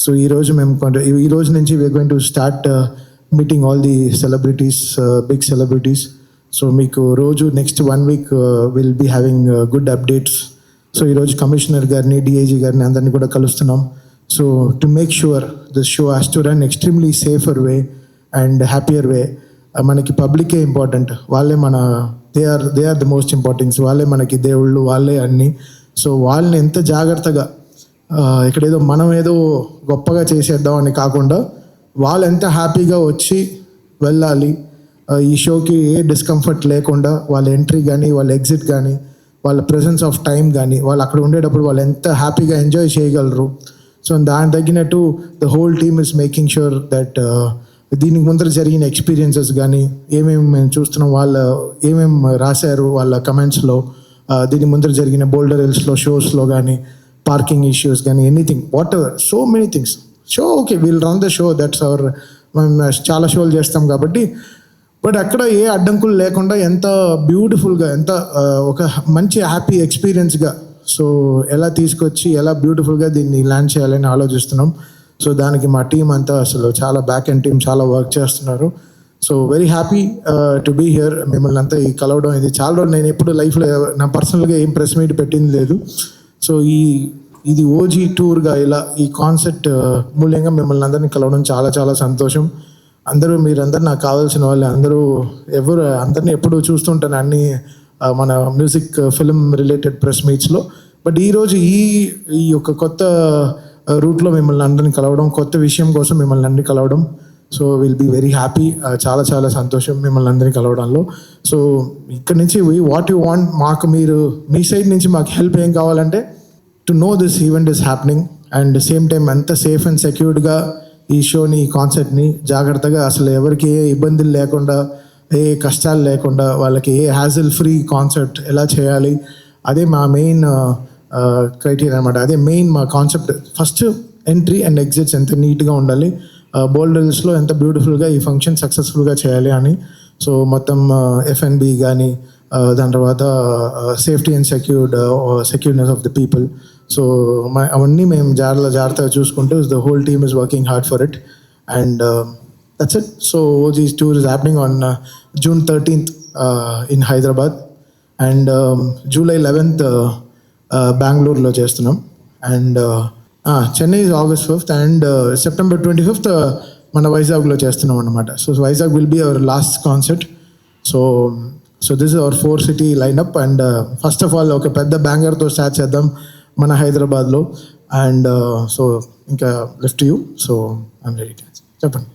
So ఈ రోజు నుంచి we're going to start meeting all the celebrities, big celebrities. So మీకు రోజు next 1 week will be having good updates. So ఈరోజు commissioner గారిని, డిఐజీ గారిని అందరినీ కూడా కలుస్తున్నాం. So to make sure this show has to run extremely safer way and happier way. మనకి పబ్లికే ఇంపార్టెంట్, వాళ్ళే they are the most importance. వాళ్ళే మనకి దేవుళ్ళు, వాళ్ళే అన్నీ. సో వాళ్ళని ఎంత జాగ్రత్తగా, ఇక్కడేదో మనం ఏదో గొప్పగా చేసేద్దాం అని కాకుండా వాళ్ళు ఎంత హ్యాపీగా వచ్చి వెళ్ళాలి, ఈ షోకి ఏ డిస్కంఫర్ట్ లేకుండా వాళ్ళ ఎంట్రీ కానీ, వాళ్ళ ఎగ్జిట్ కానీ, వాళ్ళ ప్రెజెన్స్ ఆఫ్ టైం కానీ, వాళ్ళు అక్కడ ఉండేటప్పుడు వాళ్ళు ఎంత హ్యాపీగా ఎంజాయ్ చేయగలరు. సో దానికి తగ్గినట్టు the whole team is making sure that దీనికి ముందర జరిగిన ఎక్స్పీరియన్సెస్ కానీ, ఏమేమి మేము చూస్తున్నాం, వాళ్ళు ఏమేమి రాశారు వాళ్ళ కమెంట్స్లో, దీని ముందర జరిగిన బోల్డర్ హిల్స్లో షోస్లో కానీ, పార్కింగ్ ఇష్యూస్ కానీ, anything, whatever, so many things. Show okay, we'll run the show, that's our, మేము చాలా షోలు చేస్తాం కాబట్టి. బట్ అక్కడ ఏ అడ్డంకులు లేకుండా ఎంత బ్యూటిఫుల్గా, ఎంత ఒక మంచి హ్యాపీ ఎక్స్పీరియన్స్గా, సో ఎలా తీసుకొచ్చి ఎలా బ్యూటిఫుల్గా దీన్ని ల్యాండ్ చేయాలని ఆలోచిస్తున్నాం. సో దానికి మా టీం అంతా అసలు చాలా బ్యాక్ అండ్ టీం చాలా వర్క్ చేస్తున్నారు. So very happy to be here. మిమ్మల్ని అంతా ఈ కలవడం ఇది చాలా రోజు, నేను ఎప్పుడు లైఫ్లో నా పర్సనల్గా ఏం ప్రెస్ మీట్ పెట్టింది లేదు. సో ఇది ఓజీ టూర్గా ఇలా ఈ కాన్సెప్ట్ మూల్యంగా మిమ్మల్ని అందరినీ కలవడం చాలా చాలా సంతోషం. మీరందరూ నాకు కావాల్సిన వాళ్ళు, అందరినీ ఎప్పుడు చూస్తుంటాను అన్ని మన మ్యూజిక్ ఫిల్మ్ రిలేటెడ్ ప్రెస్ మీట్స్లో. బట్ ఈరోజు ఈ యొక్క కొత్త రూట్లో మిమ్మల్ని అందరినీ కలవడం, కొత్త విషయం కోసం మిమ్మల్ని అందరినీ కలవడం, so will be very happy. చాలా చాలా సంతోషం మిమ్మల్ని అందరినీ కలవడంలో. సో ఇక్కడ నుంచి వాట్ యు వాంట్, మాకు మీరు మీ సైడ్ నుంచి మాకు హెల్ప్ ఏం కావాలంటే, to know this event is happening and same time అంత సేఫ్ అండ్ సెక్యూర్డ్గా ఈ షోని, ఈ కాన్సెప్ట్ని జాగ్రత్తగా, అసలు ఎవరికి ఏ ఇబ్బందులు లేకుండా, ఏ కష్టాలు లేకుండా, వాళ్ళకి ఏ హ్యాజిల్ ఫ్రీ కాన్సెప్ట్ ఎలా చేయాలి, అదే మా మెయిన్ క్రైటీరియా అనమాట. అదే మెయిన్ మా concept. First entry and exits ఎంత నీట్గా ఉండాలి, బోల్డర్ హిల్స్లో ఎంత బ్యూటిఫుల్గా ఈ ఫంక్షన్ సక్సెస్ఫుల్గా చేయాలి అని. సో మొత్తం F&B కానీ, దాని తర్వాత safety and secureness of the people, so అవన్నీ మేము జాగ్రత్తగా చూసుకుంటూ the whole team is working hard for it and that's it. So this tour is happening on June 13th in Hyderabad and July 11th బెంగళూరులో చేస్తున్నాం and Chennai is August 5th and September 25th మన వైజాగ్లో చేస్తున్నాం అన్నమాట. So Vizag will be our last concert. So this is our 4-city lineup and first of all ఒక పెద్ద బ్యాంగర్తో start చేద్దాం మన హైదరాబాద్లో అండ్ సో ఇంకా left you. So I'm ready. చెప్పండి.